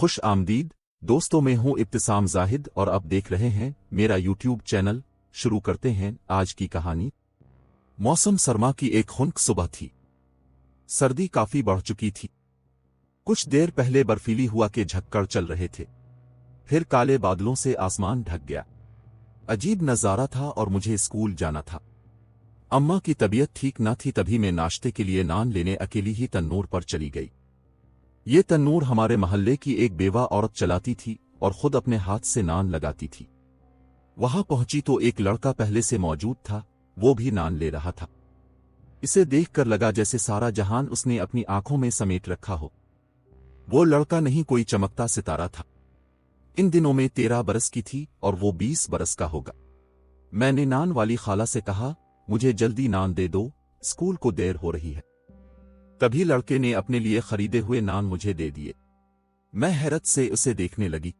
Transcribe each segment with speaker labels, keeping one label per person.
Speaker 1: खुश आमदीद दोस्तों, मैं हूं इब्तिसाम जाहिद और आप देख रहे हैं मेरा यूट्यूब चैनल। शुरू करते हैं आज की कहानी। मौसम सरमा की एक खुनक सुबह थी। सर्दी काफी बढ़ चुकी थी। कुछ देर पहले बर्फीली हुआ के झक्कड़ चल रहे थे, फिर काले बादलों से आसमान ढक गया। अजीब नजारा था और मुझे स्कूल जाना था। अम्मा की तबीयत ठीक न थी, तभी मैं नाश्ते के लिए नान लेने अकेली ही तन्नूर पर चली गई। ये तन्नूर हमारे मोहल्ले की एक बेवा औरत चलाती थी और खुद अपने हाथ से नान लगाती थी। वहां पहुंची तो एक लड़का पहले से मौजूद था, वो भी नान ले रहा था। इसे देखकर लगा जैसे सारा जहान उसने अपनी आंखों में समेट रखा हो। वो लड़का नहीं, कोई चमकता सितारा था। इन दिनों में 13 बरस की थी और वो 20 बरस का होगा। मैंने नान वाली खाला से कहा, मुझे जल्दी नान दे दो, स्कूल को देर हो रही है। तभी लड़के ने अपने लिए खरीदे हुए नान मुझे दे दिए। मैं हैरत से उसे देखने लगी।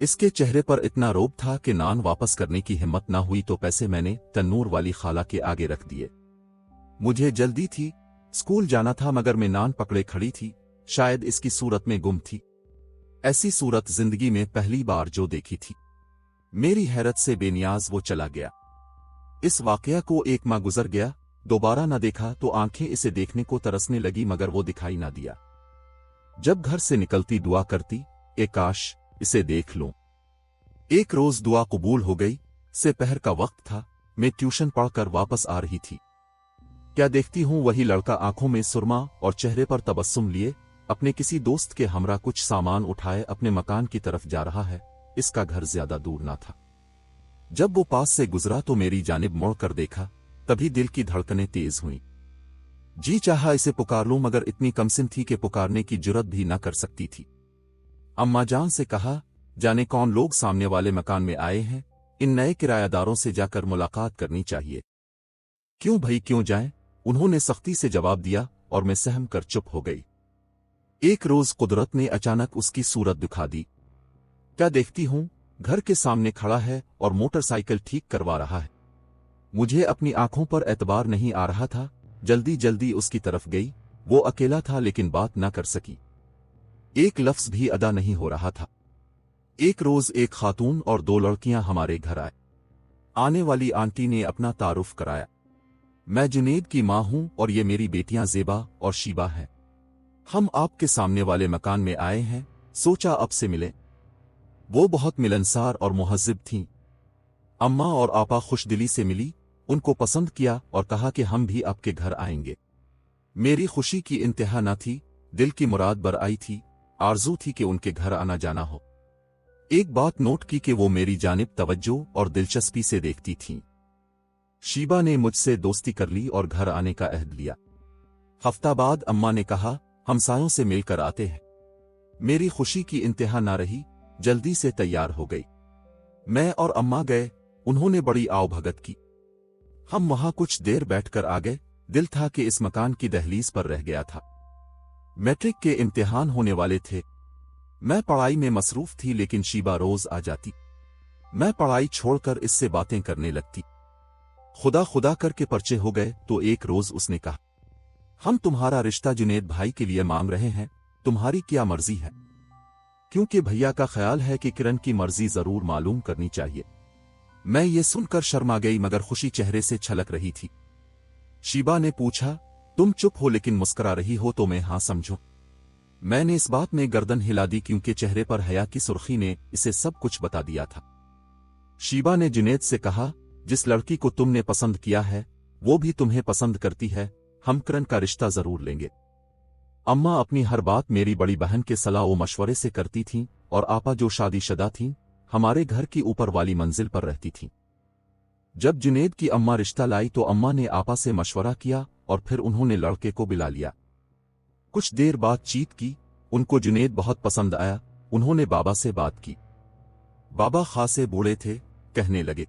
Speaker 1: इसके चेहरे पर इतना रोब था कि नान वापस करने की हिम्मत ना हुई तो पैसे मैंने तन्नूर वाली खाला के आगे रख दिए। मुझे जल्दी थी, स्कूल जाना था, मगर मैं नान पकड़े खड़ी थी। शायद इसकी सूरत में गुम थी। ऐसी सूरत जिंदगी में पहली बार जो देखी थी। मेरी हैरत से बेनियाज वो चला गया। इस वाकया को एक माह गुजर गया। दोबारा न देखा तो आंखें इसे देखने को तरसने लगी, मगर वो दिखाई ना दिया। जब घर से निकलती दुआ करती, काश इसे देख लूं। एक रोज दुआ कबूल हो गई। पहर का वक्त था, मैं ट्यूशन पढ़कर वापस आ रही थी। क्या देखती हूं, वही लड़का आंखों में सुरमा और चेहरे पर तबस्सुम लिए अपने किसी दोस्त के हमरा कुछ सामान उठाए अपने मकान की तरफ जा रहा है। इसका घर ज्यादा दूर ना था। जब वो पास से गुजरा तो मेरी जानिब मुड़ कर देखा, तभी दिल की धड़कनें तेज हुईं। जी चाहा इसे पुकार लूं, मगर इतनी कमसिन थी कि पुकारने की जुर्रत भी न कर सकती थी। अम्मा जान से कहा, जाने कौन लोग सामने वाले मकान में आए हैं, इन नए किरायादारों से जाकर मुलाकात करनी चाहिए। क्यों भाई, क्यों जाएं? उन्होंने सख्ती से जवाब दिया और मैं सहम कर चुप हो गई। एक रोज कुदरत ने अचानक उसकी सूरत दिखा दी। क्या देखती हूं, घर के सामने खड़ा है और मोटरसाइकिल ठीक करवा रहा है। मुझे अपनी आंखों पर एतबार नहीं आ रहा था। जल्दी जल्दी उसकी तरफ गई। वो अकेला था लेकिन बात ना कर सकी। एक लफ्ज भी अदा नहीं हो रहा था। एक रोज एक खातून और 2 लड़कियां हमारे घर आए। आने वाली आंटी ने अपना तारुफ कराया। मैं जुनेद की मां हूं और ये मेरी बेटियां ज़ेबा और शीबा हैं। हम आपके सामने वाले मकान में आए हैं, सोचा अब से मिले। वो बहुत मिलनसार और मुहज्जिब थीं। अम्मा और आपा खुशदिली से मिली, उनको पसंद किया और कहा कि हम भी आपके घर आएंगे। मेरी खुशी की इंतहा न थी। दिल की मुराद बर आई थी। आरजू थी कि उनके घर आना जाना हो। एक बात नोट की कि वो मेरी जानिब तवज्जो और दिलचस्पी से देखती थीं। शीबा ने मुझसे दोस्ती कर ली और घर आने का अहद लिया। हफ्ता बाद अम्मा ने कहा, हमसायों से मिलकर आते हैं। मेरी खुशी की इंतहा न रही, जल्दी से तैयार हो गई। मैं और अम्मा गए। उन्होंने बड़ी आवभगत की। हम वहां कुछ देर बैठकर आ गए। दिल था कि इस मकान की दहलीज पर रह गया था। मैट्रिक के इम्तिहान होने वाले थे। मैं पढ़ाई में मसरूफ थी, लेकिन शीबा रोज आ जाती। मैं पढ़ाई छोड़कर इससे बातें करने लगती। खुदा खुदा करके पर्चे हो गए तो एक रोज उसने कहा, हम तुम्हारा रिश्ता जुनेद भाई के लिए मांग रहे हैं, तुम्हारी क्या मर्जी है? क्योंकि भैया का ख्याल है कि किरण की मर्जी जरूर मालूम करनी चाहिए। मैं ये सुनकर शर्मा गई, मगर खुशी चेहरे से छलक रही थी। शीबा ने पूछा, तुम चुप हो लेकिन मुस्कुरा रही हो तो मैं हां समझूं। मैंने इस बात में गर्दन हिला दी, क्योंकि चेहरे पर हया की सुर्खी ने इसे सब कुछ बता दिया था। शीबा ने जुनेद से कहा, जिस लड़की को तुमने पसंद किया है वो भी तुम्हें पसंद करती है। हम किरण का रिश्ता जरूर लेंगे। अम्मा अपनी हर बात मेरी बड़ी बहन के सलाह व मशवरे से करती थीं और आपा जो शादीशुदा थीं हमारे घर की ऊपर वाली मंजिल पर रहती थीं। जब जुनेद की अम्मा रिश्ता लाई तो अम्मा ने आपा से मशवरा किया और फिर उन्होंने लड़के को बुला लिया। कुछ देर बातचीत की। उनको जुनेद बहुत पसंद आया। उन्होंने बाबा से बात की। बाबा खासे बूढ़े थे, कहने लगे,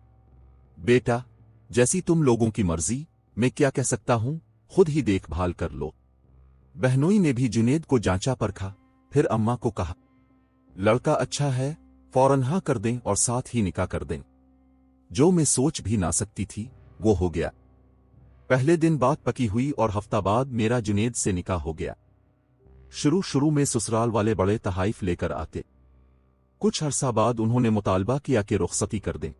Speaker 1: बेटा जैसी तुम लोगों की मर्जी, मैं क्या कह सकता हूं, खुद ही देखभाल कर लो। बहनोई ने भी जुनेद को जांचा परखा, फिर अम्मा को कहा, लड़का अच्छा है, फौरन हाँ कर दें और साथ ही निकाह कर दें। जो मैं सोच भी ना सकती थी वो हो गया। पहले दिन बात पकी हुई और हफ्ता बाद मेरा जुनेद से निकाह हो गया। शुरू में ससुराल वाले बड़े तहाइफ लेकर आते। कुछ अरसा बाद उन्होंने मुतालबा किया कि रुखसती कर दें।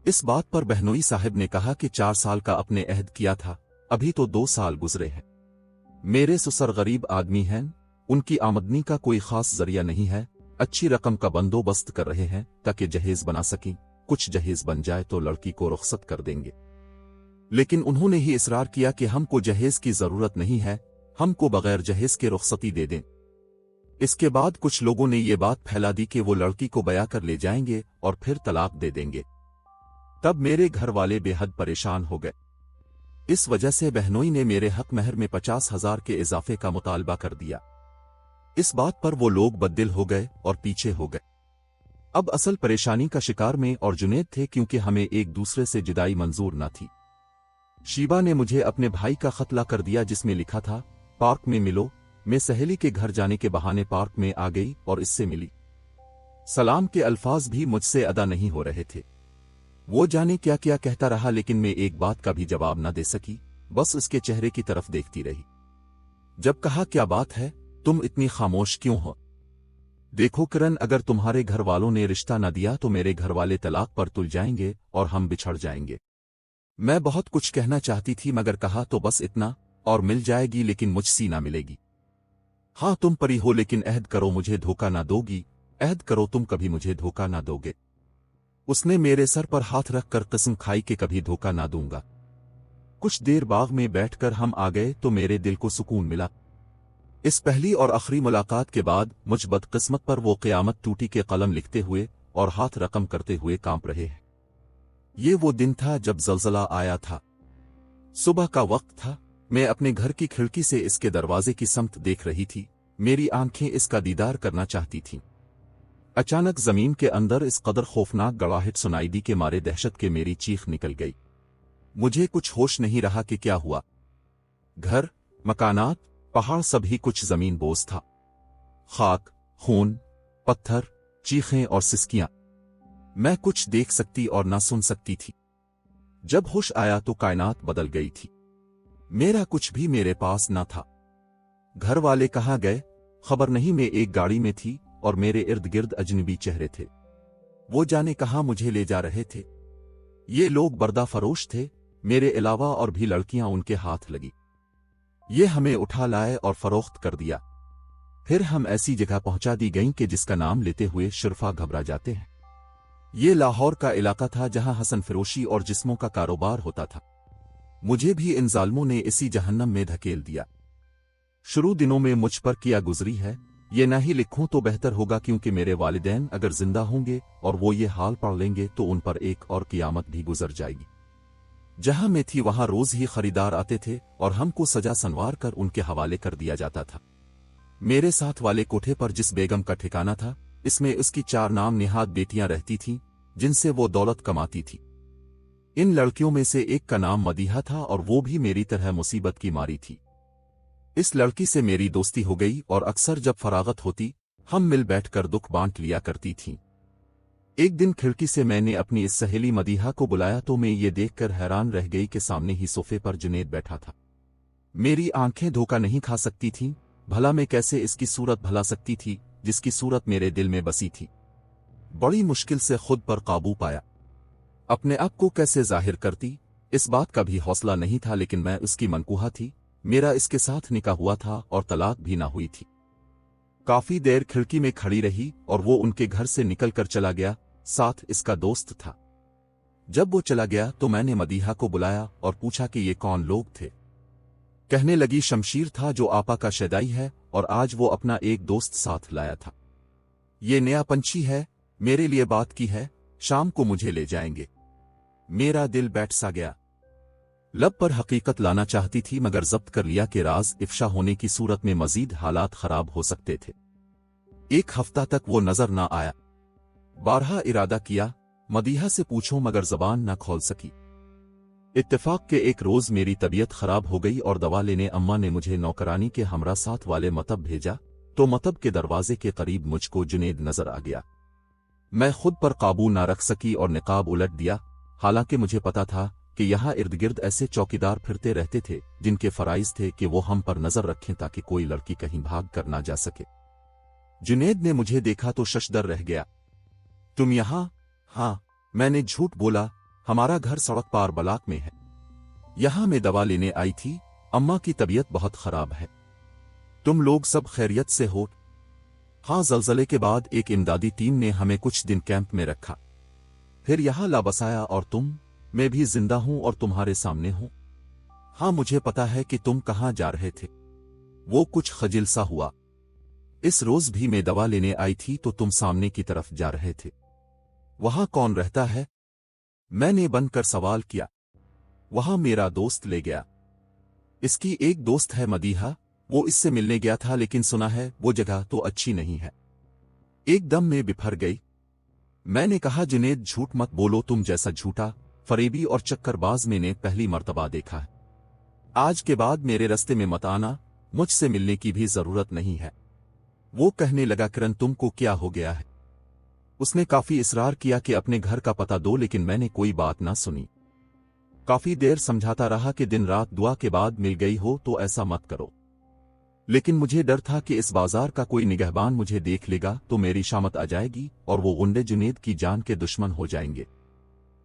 Speaker 1: इस बात पर बहनोई साहब ने कहा कि 4 साल का अपने अहद किया था, अभी तो 2 साल गुजरे हैं। मेरे ससुर गरीब आदमी हैं, उनकी आमदनी का कोई खास जरिया नहीं है। अच्छी रकम का बंदोबस्त कर रहे हैं ताकि जहेज बना सकें। कुछ जहेज बन जाए तो लड़की को रुखसत कर देंगे। लेकिन उन्होंने ही इसरार किया कि हमको जहेज की जरूरत नहीं है, हमको बगैर जहेज के रुखसती दे दें। इसके बाद कुछ लोगों ने ये बात फैला दी कि वो लड़की को बया कर ले जाएंगे और फिर तलाक दे देंगे। तब मेरे घर वाले बेहद परेशान हो गए। इस वजह से बहनोई ने मेरे हक महर में 50,000 के इजाफे का मुतालबा कर दिया। इस बात पर वो लोग बददिल हो गए और पीछे हो गए। अब असल परेशानी का शिकार में और जुनैद थे, क्योंकि हमें एक दूसरे से जुदाई मंजूर न थी। शीबा ने मुझे अपने भाई का खत ला कर दिया, जिसमें लिखा था, पार्क में मिलो। मैं सहेली के घर जाने के बहाने पार्क में आ गई और इससे मिली। सलाम के अल्फाज भी मुझसे अदा नहीं हो रहे थे। वो जाने क्या क्या कहता रहा, लेकिन मैं एक बात का भी जवाब न दे सकी, बस उसके चेहरे की तरफ देखती रही। जब कहा, क्या बात है, तुम इतनी खामोश क्यों हो? देखो किरण, अगर तुम्हारे घर वालों ने रिश्ता न दिया तो मेरे घर वाले तलाक पर तुल जाएंगे और हम बिछड़ जाएंगे। मैं बहुत कुछ कहना चाहती थी, मगर कहा तो बस इतना, और मिल जाएगी लेकिन मुझसे ना मिलेगी। हाँ, तुम परी हो, लेकिन अहद करो मुझे धोखा ना दोगी। अहद करो तुम कभी मुझे धोखा ना दोगे। उसने मेरे सर पर हाथ रखकर कसम खाई कि कभी धोखा ना दूंगा। कुछ देर बाग में बैठकर हम आ गए तो मेरे दिल को सुकून मिला। इस पहली और आखिरी मुलाकात के बाद मुझ बदकिस्मत पर वो क़यामत टूटी के कलम लिखते हुए और हाथ रकम करते हुए कांप रहे हैं। ये वो दिन था जब ज़लज़ला आया था। सुबह का वक्त था। मैं अपने घर की खिड़की से इसके दरवाजे की समत देख रही थी। मेरी आंखें इसका दीदार करना चाहती थीं। अचानक जमीन के अंदर इस कदर खौफनाक गड़ाहट सुनाई दी कि मारे दहशत के मेरी चीख निकल गई। मुझे कुछ होश नहीं रहा कि क्या हुआ। घर, मकानात, पहाड़, सभी कुछ जमीन बोझ था। खाक, खून, पत्थर, चीखें और सिसकियां। मैं कुछ देख सकती और ना सुन सकती थी। जब होश आया तो कायनात बदल गई थी। मेरा कुछ भी मेरे पास न था। घर वाले कहाँ गए खबर नहीं। मैं एक गाड़ी में थी और मेरे इर्द गिर्द अजनबी चेहरे थे। वो जाने कहाँ मुझे ले जा रहे थे। ये लोग बर्दा फरोश थे, मेरे अलावा और भी लड़कियां उनके हाथ लगी। ये हमें उठा लाए और फरोख्त कर दिया। फिर हम ऐसी जगह पहुंचा दी गईं कि जिसका नाम लेते हुए शुरफा घबरा जाते हैं। ये लाहौर का इलाका था जहां हसन फरोशी और जिस्मों का कारोबार होता था। मुझे भी इन जालिमों ने इसी जहन्नम में धकेल दिया। शुरू दिनों में मुझ पर किया गुजरी है, ये ना ही लिखूं तो बेहतर होगा, क्योंकि मेरे वालिदैन अगर जिंदा होंगे और वो ये हाल पढ़ लेंगे तो उन पर एक और कियामत भी गुजर जाएगी। जहां मैं थी वहां रोज ही खरीदार आते थे और हमको सजा संवार कर उनके हवाले कर दिया जाता था। मेरे साथ वाले कोठे पर जिस बेगम का ठिकाना था, इसमें उसकी 4 नाम निहाद बेटियां रहती थीं, जिनसे वो दौलत कमाती थी। इन लड़कियों में से एक का नाम मदीहा था और वो भी मेरी तरह मुसीबत की मारी थी। इस लड़की से मेरी दोस्ती हो गई और अक्सर जब फरागत होती हम मिल बैठकर दुख बांट लिया करती थीं। एक दिन खिड़की से मैंने अपनी इस सहेली मदीहा को बुलाया तो मैं ये देखकर हैरान रह गई कि सामने ही सोफे पर जुनैद बैठा था। मेरी आंखें धोखा नहीं खा सकती थीं। भला मैं कैसे इसकी सूरत भुला सकती थी जिसकी सूरत मेरे दिल में बसी थी। बड़ी मुश्किल से खुद पर काबू पाया। अपने आप को कैसे जाहिर करती, इस बात का भी हौसला नहीं था, लेकिन मैं उसकी मनकूहा थी। मेरा इसके साथ निकाह हुआ था और तलाक भी ना हुई थी। काफी देर खिड़की में खड़ी रही और वो उनके घर से निकल कर चला गया। साथ इसका दोस्त था। जब वो चला गया तो मैंने मदीहा को बुलाया और पूछा कि ये कौन लोग थे। कहने लगी शमशीर था जो आपा का शैदाई है और आज वो अपना एक दोस्त साथ लाया था। ये नया पंछी है, मेरे लिए बात की है, शाम को मुझे ले जाएंगे। मेरा दिल बैठ सा गया। लब पर हकीकत लाना चाहती थी, मगर जब्त कर लिया कि राज इफ्शा होने की सूरत में मजीद हालात खराब हो सकते थे। 1 हफ्ता तक वो नजर ना आया। बारहा इरादा किया मदीहा से पूछूं, मगर जबान ना खोल सकी। इत्तेफाक के एक रोज मेरी तबीयत खराब हो गई और दवा लेने अम्मा ने मुझे नौकरानी के हमरा साथ वाले मतब भेजा तो मतब के दरवाजे के करीब मुझको जुनैद नजर आ गया। मैं खुद पर काबू ना रख सकी और निकाब उलट दिया। हालांकि मुझे पता था کہ یہاں ارد گرد ایسے چوکیدار پھرتے رہتے تھے جنکے فرائض تھے کہ وہ ہم پر نظر رکھیں تاکہ کوئی لڑکی کہیں بھاگ کر نہ جا سکے۔ جنید نے مجھے دیکھا تو ششدر رہ گیا۔ تم یہاں؟ ہاں، میں نے جھوٹ بولا، ہمارا گھر سڑک پار بلاک میں ہے۔ یہاں میں دوا لینے آئی تھی، اماں کی طبیعت بہت خراب ہے۔ تم لوگ سب خیریت سے ہو؟ ہاں، زلزلے کے بعد ایک امدادی ٹیم نے ہمیں کچھ دن کیمپ میں رکھا، پھر یہاں لا بسایا، اور میں بھی زندہ ہوں اور تمہارے سامنے ہوں۔ ہاں، مجھے پتا ہے کہ تم کہاں جا رہے تھے۔ وہ کچھ خجل سا ہوا۔ اس روز بھی میں دوا لینے آئی تھی تو تم سامنے کی طرف جا رہے تھے۔ وہاں کون رہتا ہے؟ میں نے بن کر سوال کیا۔ وہاں میرا دوست لے گیا۔ اس کی ایک دوست ہے مدیحہ، وہ اس سے ملنے گیا تھا، لیکن سنا ہے وہ جگہ تو اچھی نہیں ہے۔ ایک دم میں بپھر گئی۔ میں نے کہا جنید جھوٹ مت بولو، تم جیسا جھوٹا، فریبی اور چکر باز میں نے پہلی مرتبہ دیکھا ہے۔ آج کے بعد میرے رستے میں مت آنا، مجھ سے ملنے کی بھی ضرورت نہیں ہے۔ وہ کہنے لگا کرن تم کو کیا ہو گیا ہے؟ اس نے کافی اصرار کیا کہ اپنے گھر کا پتہ دو، لیکن میں نے کوئی بات نہ سنی۔ کافی دیر سمجھاتا رہا کہ دن رات دعا کے بعد مل گئی ہو تو ایسا مت کرو، لیکن مجھے ڈر تھا کہ اس بازار کا کوئی نگہبان مجھے دیکھ لے گا تو میری شامت آ جائے گی اور وہ غنڈے جنید کی جان کے دشمن ہو جائیں گے۔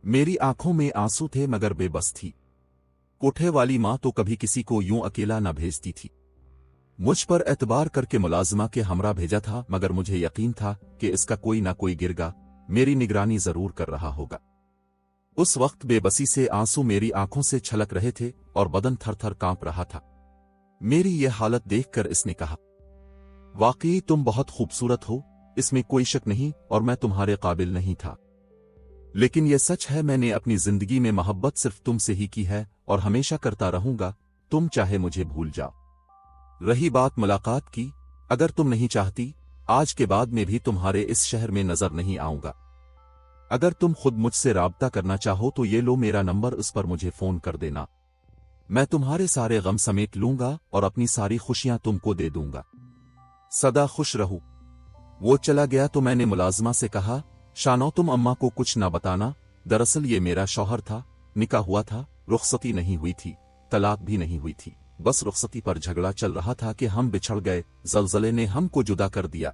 Speaker 1: میری آنکھوں میں آنسو تھے مگر بے بس تھی۔ کوٹھے والی ماں تو کبھی کسی کو یوں اکیلا نہ بھیجتی تھی۔ مجھ پر اعتبار کر کے ملازمہ کے ہمراہ بھیجا تھا، مگر مجھے یقین تھا کہ اس کا کوئی نہ کوئی گرگا میری نگرانی ضرور کر رہا ہوگا۔ اس وقت بے بسی سے آنسو میری آنکھوں سے چھلک رہے تھے اور بدن تھر تھر کانپ رہا تھا۔ میری یہ حالت دیکھ کر اس نے کہا، واقعی تم بہت خوبصورت ہو، اس میں کوئی شک نہیں، اور میں تمہارے قابل نہیں تھا، لیکن یہ سچ ہے میں نے اپنی زندگی میں محبت صرف تم سے ہی کی ہے اور ہمیشہ کرتا رہوں گا، تم چاہے مجھے بھول جاؤ۔ رہی بات ملاقات کی، اگر تم نہیں چاہتی، آج کے بعد میں بھی تمہارے اس شہر میں نظر نہیں آؤں گا۔ اگر تم خود مجھ سے رابطہ کرنا چاہو تو یہ لو میرا نمبر، اس پر مجھے فون کر دینا، میں تمہارے سارے غم سمیٹ لوں گا اور اپنی ساری خوشیاں تم کو دے دوں گا۔ سدا خوش رہو۔ وہ چلا گیا تو میں نے ملازمہ سے کہا، شانو تم اماں کو کچھ نہ بتانا، دراصل یہ میرا شوہر تھا، نکاح ہوا تھا، رخصتی نہیں ہوئی تھی، طلاق بھی نہیں ہوئی تھی، بس رخصتی پر جھگڑا چل رہا تھا کہ ہم بچھڑ گئے، زلزلے نے ہم کو جدا کر دیا۔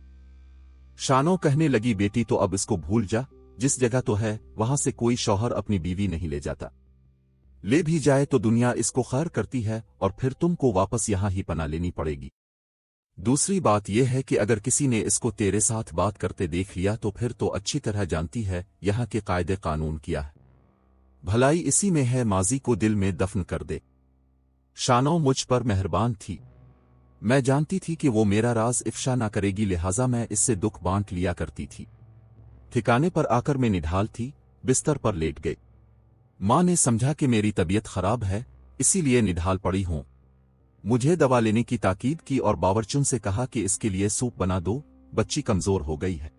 Speaker 1: شانو کہنے لگی، بیٹی تو اب اس کو بھول جا، جس جگہ تو ہے وہاں سے کوئی شوہر اپنی بیوی نہیں لے جاتا، لے بھی جائے تو دنیا اس کو خیر کرتی ہے اور پھر تم کو واپس یہاں ہی پناہ لینی پڑے گی۔ دوسری بات یہ ہے کہ اگر کسی نے اس کو تیرے ساتھ بات کرتے دیکھ لیا تو پھر تو اچھی طرح جانتی ہے یہاں کے قاعدے قانون کیا ہے، بھلائی اسی میں ہے، ماضی کو دل میں دفن کر دے۔ شانو مجھ پر مہربان تھی، میں جانتی تھی کہ وہ میرا راز افشا نہ کرے گی، لہٰذا میں اس سے دکھ بانٹ لیا کرتی تھی۔ ٹھکانے پر آ کر میں نڈھال تھی، بستر پر لیٹ گئی۔ ماں نے سمجھا کہ میری طبیعت خراب ہے، اسی لیے نڈھال پڑی ہوں۔ مجھے دوا لینے کی تاکید کی اور باورچن سے کہا کہ اس کے لیے سوپ بنا دو، بچی کمزور ہو گئی ہے۔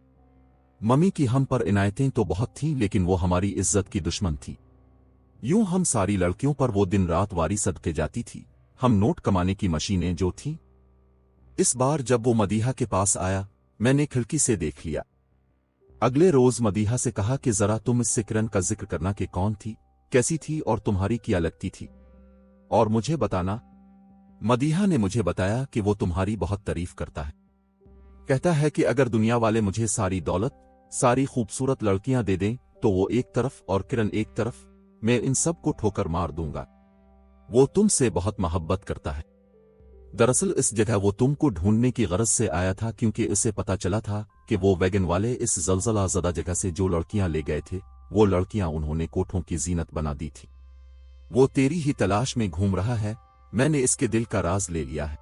Speaker 1: ممی کی ہم پر عنایتیں تو بہت تھیں، لیکن وہ ہماری عزت کی دشمن تھی۔ یوں ہم ساری لڑکیوں پر وہ دن رات واری صدقے جاتی تھی، ہم نوٹ کمانے کی مشینیں جو تھیں۔ اس بار جب وہ مدیحہ کے پاس آیا، میں نے کھڑکی سے دیکھ لیا۔ اگلے روز مدیحہ سے کہا کہ ذرا تم اس سے کرن کا ذکر کرنا کہ کون تھی، کیسی تھی اور تمہاری کیا لگتی تھی، اور مجھے بتانا۔ مدیحہ نے مجھے بتایا کہ وہ تمہاری بہت تعریف کرتا ہے، کہتا ہے کہ اگر دنیا والے مجھے ساری دولت، ساری خوبصورت لڑکیاں دے دیں تو وہ ایک طرف اور کرن ایک طرف، میں ان سب کو ٹھوکر مار دوں گا۔ وہ تم سے بہت محبت کرتا ہے۔ دراصل اس جگہ وہ تم کو ڈھونڈنے کی غرض سے آیا تھا، کیونکہ اسے پتا چلا تھا کہ وہ ویگن والے اس زلزلہ زدہ جگہ سے جو لڑکیاں لے گئے تھے، وہ لڑکیاں انہوں نے کوٹھوں کی زینت بنا دی تھی۔ وہ تیری ہی تلاش میں گھوم رہا ہے، میں نے اس کے دل کا راز لے لیا ہے۔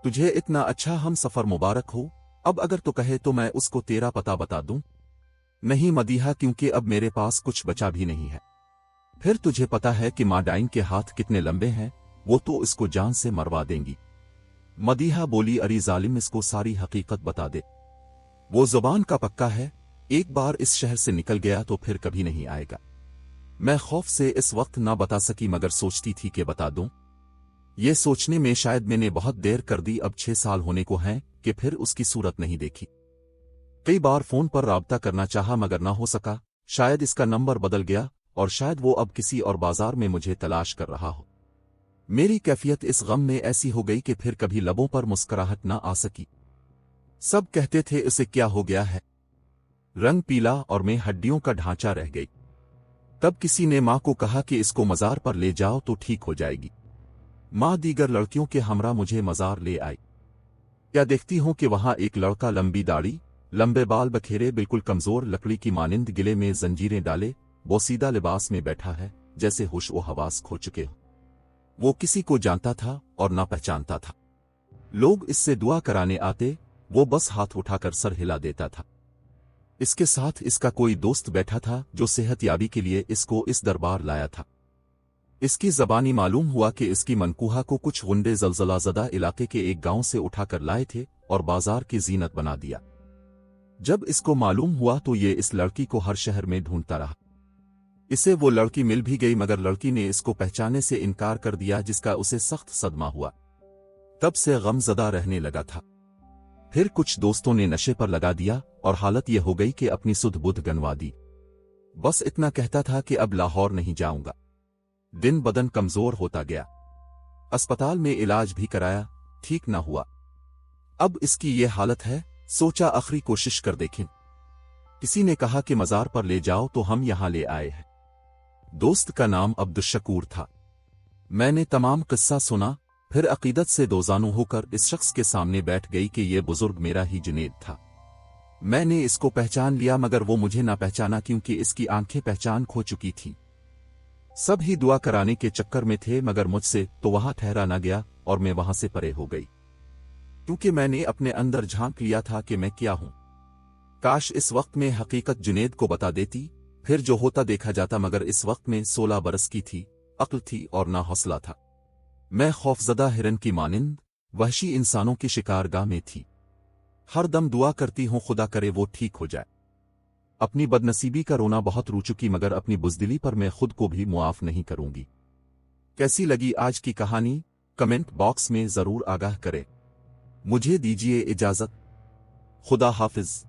Speaker 1: تجھے اتنا اچھا ہم سفر مبارک ہو، اب اگر تو کہے تو میں اس کو تیرا پتہ بتا دوں۔ نہیں مدیحہ، کیونکہ اب میرے پاس کچھ بچا بھی نہیں ہے۔ پھر تجھے پتا ہے کہ ماں ڈائن کے ہاتھ کتنے لمبے ہیں، وہ تو اس کو جان سے مروا دیں گی۔ مدیحہ بولی، اری ظالم، اس کو ساری حقیقت بتا دے، وہ زبان کا پکا ہے، ایک بار اس شہر سے نکل گیا تو پھر کبھی نہیں آئے گا۔ میں خوف سے اس وقت نہ بتا سکی، مگر سوچتی تھی کہ بتا دوں۔ یہ سوچنے میں شاید میں نے بہت دیر کر دی، اب 6 سال ہونے کو ہیں کہ پھر اس کی صورت نہیں دیکھی۔ کئی بار فون پر رابطہ کرنا چاہا مگر نہ ہو سکا، شاید اس کا نمبر بدل گیا और शायद वो अब किसी और बाजार में मुझे तलाश कर रहा हो। मेरी कैफियत इस गम में ऐसी हो गई कि फिर कभी लबों पर मुस्कुराहट ना आ सकी। सब कहते थे इसे क्या हो गया है, रंग पीला और में हड्डियों का ढांचा रह गई। तब किसी ने मां को कहा कि इसको मजार पर ले जाओ तो ठीक हो जाएगी। मां दीगर लड़कियों के हमरा मुझे मजार ले आई। क्या देखती हूं कि वहां एक लड़का लंबी दाढ़ी, लंबे बाल बखेरे, बिल्कुल कमजोर, लकड़ी की मानिंद गले में जंजीरें डाले, बोसीदा लिबास में बैठा है, जैसे होश व हवास खो चुके हो। वो किसी को जानता था और ना पहचानता था। लोग इससे दुआ कराने आते, वो बस हाथ उठाकर सर हिला देता था। इसके साथ इसका कोई दोस्त बैठा था जो सेहतयाबी के लिए इसको इस दरबार लाया था। इसकी ज़बानी मालूम हुआ कि इसकी मनकूहा को कुछ गुंडे ज़लज़लाज़दा इलाके के एक गांव से उठाकर लाए थे और बाजार की जीनत बना दिया। जब इसको मालूम हुआ तो ये इस लड़की को हर शहर में ढूंढता रहा। इसे वो लड़की मिल भी गई, मगर लड़की ने इसको पहचानने से इनकार कर दिया, जिसका उसे सख्त सदमा हुआ। तब से गमज़दा रहने लगा था। फिर कुछ दोस्तों ने नशे पर लगा दिया और हालत यह हो गई कि अपनी सुध बुध गंवा दी। बस इतना कहता था कि अब लाहौर नहीं जाऊंगा। दिन बदन कमजोर होता गया। अस्पताल में इलाज भी कराया, ठीक ना हुआ। अब इसकी ये हालत है, सोचा आखिरी कोशिश कर देखें। किसी ने कहा कि मजार पर ले जाओ तो हम यहां ले आए हैं। दोस्त का नाम अब्दुशकूर था। मैंने तमाम किस्सा सुना, फिर अकीदत से दोजानू होकर इस शख्स के सामने बैठ गई कि यह बुजुर्ग मेरा ही जुनेद था। मैंने इसको पहचान लिया, मगर वो मुझे ना पहचाना, क्योंकि इसकी आंखें पहचान खो चुकी थीं। सब ही दुआ कराने के चक्कर में थे, मगर मुझसे तो वहां ठहरा न गया और मैं वहां से परे हो गई, क्योंकि मैंने अपने अंदर झांक लिया था कि मैं क्या हूं। काश इस वक्त में हकीकत जुनेद को बता देती, फिर जो होता देखा जाता। मगर इस वक्त में 16 बरस की थी, अक्ल थी और ना हौसला था। मैं खौफजदा हिरन की मानिंद वहशी इंसानों की शिकारगाह में थी। हर दम दुआ करती हूं खुदा करे वो ठीक हो जाए। अपनी बदनसीबी का रोना बहुत रू चुकी, मगर अपनी बुज़दिली पर मैं खुद को भी मुआफ नहीं करूंगी। कैसी लगी आज की कहानी, कमेंट बॉक्स में जरूर आगाह करें। मुझे दीजिए इजाजत। खुदा हाफिज।